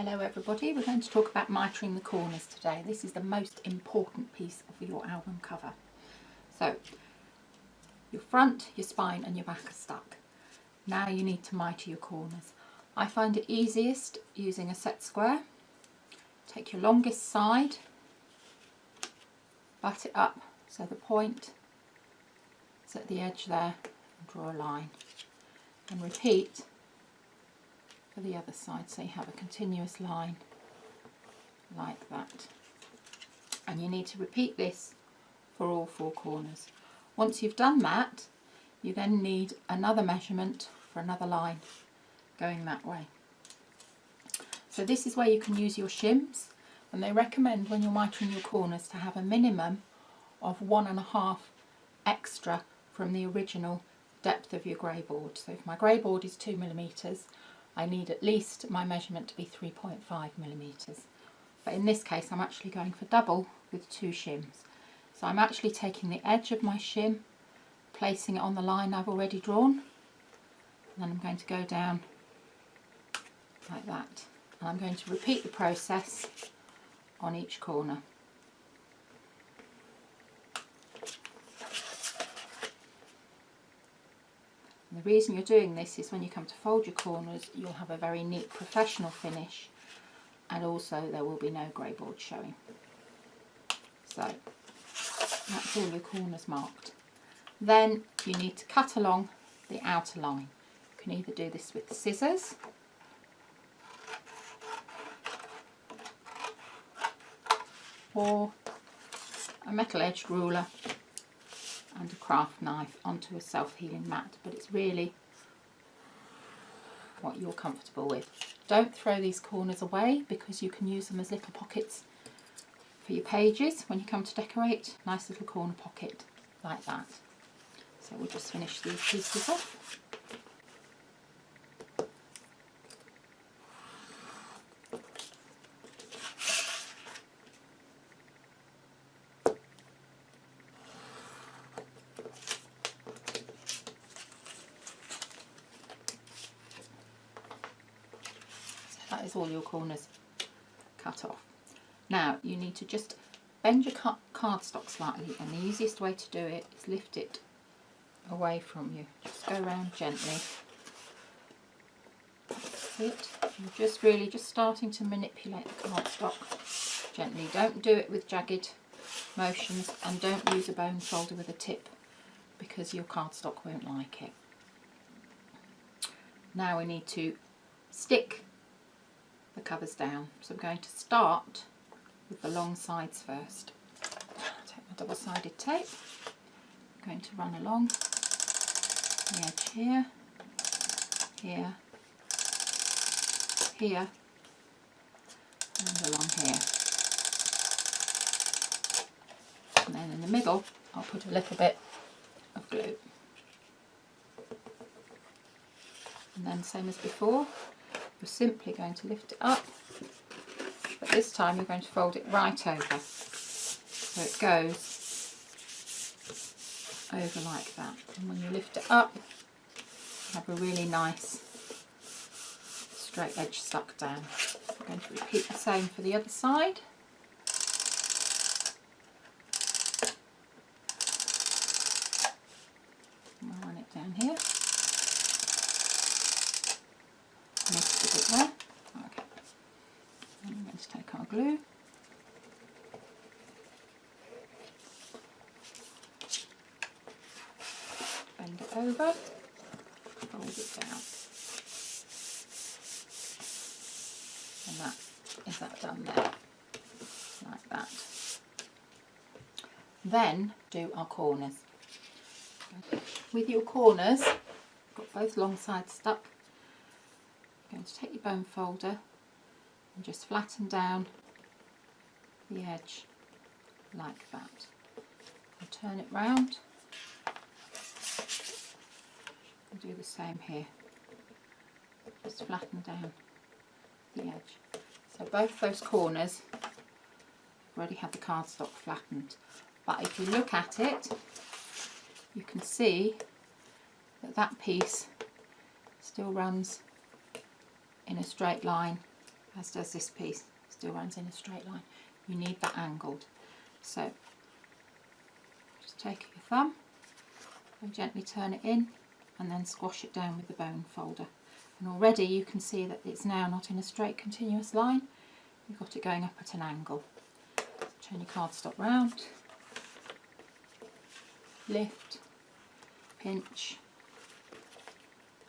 Hello everybody, we're going to talk about mitring the corners today. This is the most important piece of your album cover. So, your front, your spine and your back are stuck. Now you need to mitre your corners. I find it easiest using a set square. Take your longest side, butt it up so the point is at the edge there, and draw a line. And repeat for the other side, so you have a continuous line like that. And you need to repeat this for all four corners. Once you've done that, you then need another measurement for another line going that way. So this is where you can use your shims, and they recommend when you're mitring your corners to have a minimum of 1.5 extra from the original depth of your grey board. So if my grey board is 2mm, I need at least my measurement to be 3.5mm. But in this case I'm actually going for double with 2 shims. So I'm actually taking the edge of my shim, placing it on the line I've already drawn, and then I'm going to go down like that. And I'm going to repeat the process on each corner. And the reason you're doing this is when you come to fold your corners, you'll have a very neat professional finish, and also there will be no grey board showing. So that's all your corners marked. Then you need to cut along the outer line. You can either do this with scissors or a metal edged ruler and a craft knife onto a self-healing mat, but it's really what you're comfortable with. Don't throw these corners away because you can use them as little pockets for your pages when you come to decorate. Nice little corner pocket like that. So we'll just finish these pieces off. That is all your corners cut off. Now you need to just bend your cardstock slightly, and the easiest way to do it is lift it away from you. Just go around gently. That's it. You're just really just starting to manipulate the cardstock gently. Don't do it with jagged motions, and don't use a bone folder with a tip because your cardstock won't like it. Now we need to stick the covers down. So I'm going to start with the long sides first. Take my double-sided tape. I'm going to run along the edge here, here, here, and along here. And then in the middle I'll put a little bit of glue. And then same as before, you're simply going to lift it up, but this time you're going to fold it right over, so it goes over like that. And when you lift it up, you have a really nice straight edge stuck down. I'm going to repeat the same for the other side. And I'll run it down here. Missed a bit there. Okay. And I'm going to take our glue. Bend it over. Fold it down. And that is that done there. Like that. Then do our corners. With your corners, got both long sides stuck. You're going to take your bone folder and just flatten down the edge like that. And turn it round and do the same here. Just flatten down the edge. So both those corners have already had the cardstock flattened, but if you look at it, you can see that that piece still runs in a straight line as does this piece, still runs in a straight line. You need that angled. So just take your thumb and gently turn it in and then squash it down with the bone folder. And already you can see that it's now not in a straight continuous line. You've got it going up at an angle. Turn your cardstock round, lift, pinch,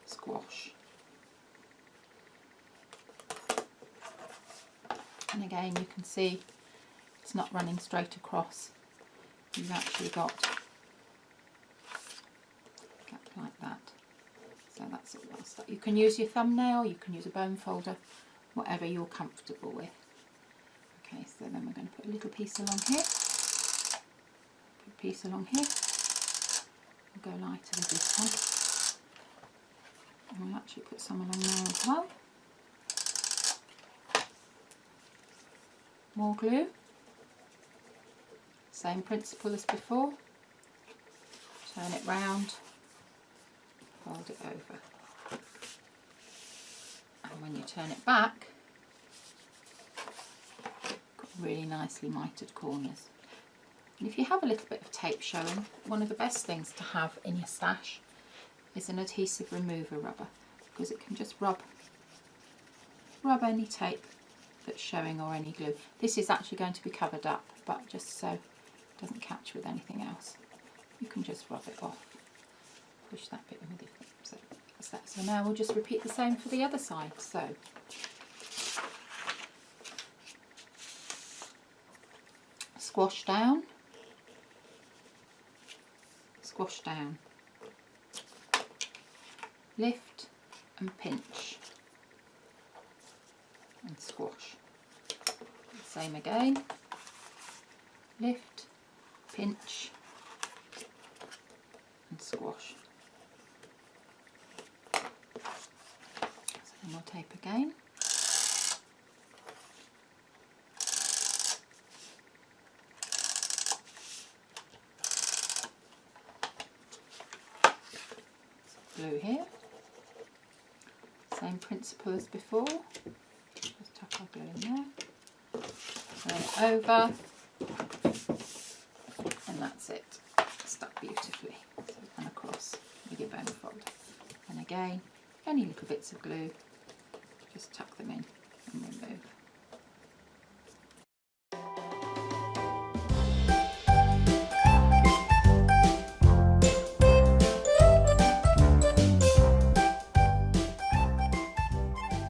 squash. And again you can see it's not running straight across. You've actually got a gap like that. So that's it. Well stuck. You can use your thumbnail, you can use a bone folder, whatever you're comfortable with. Okay, so then we're going to put a little piece along here. Put a piece along here. We'll go lighter with this one. And we'll actually put some along there as well. More glue. Same principle as before. Turn it round, fold it over. And when you turn it back, got really nicely mitered corners. And if you have a little bit of tape showing, one of the best things to have in your stash is an adhesive remover rubber, because it can just rub any tape that's showing or any glue. This is actually going to be covered up, but just so it doesn't catch with anything else, you can just rub it off. Push that bit in with your thumb. So that's that. So now we'll just repeat the same for the other side. So squash down, squash down, lift and pinch and squash. Same again, lift, pinch and squash. So then we'll tape again. Glue here. Same principle as before. Just tuck our glue in there. Turn it over, and that's it. Stuck beautifully. So and across with your bone folder. And again, any little bits of glue, just tuck them in and remove.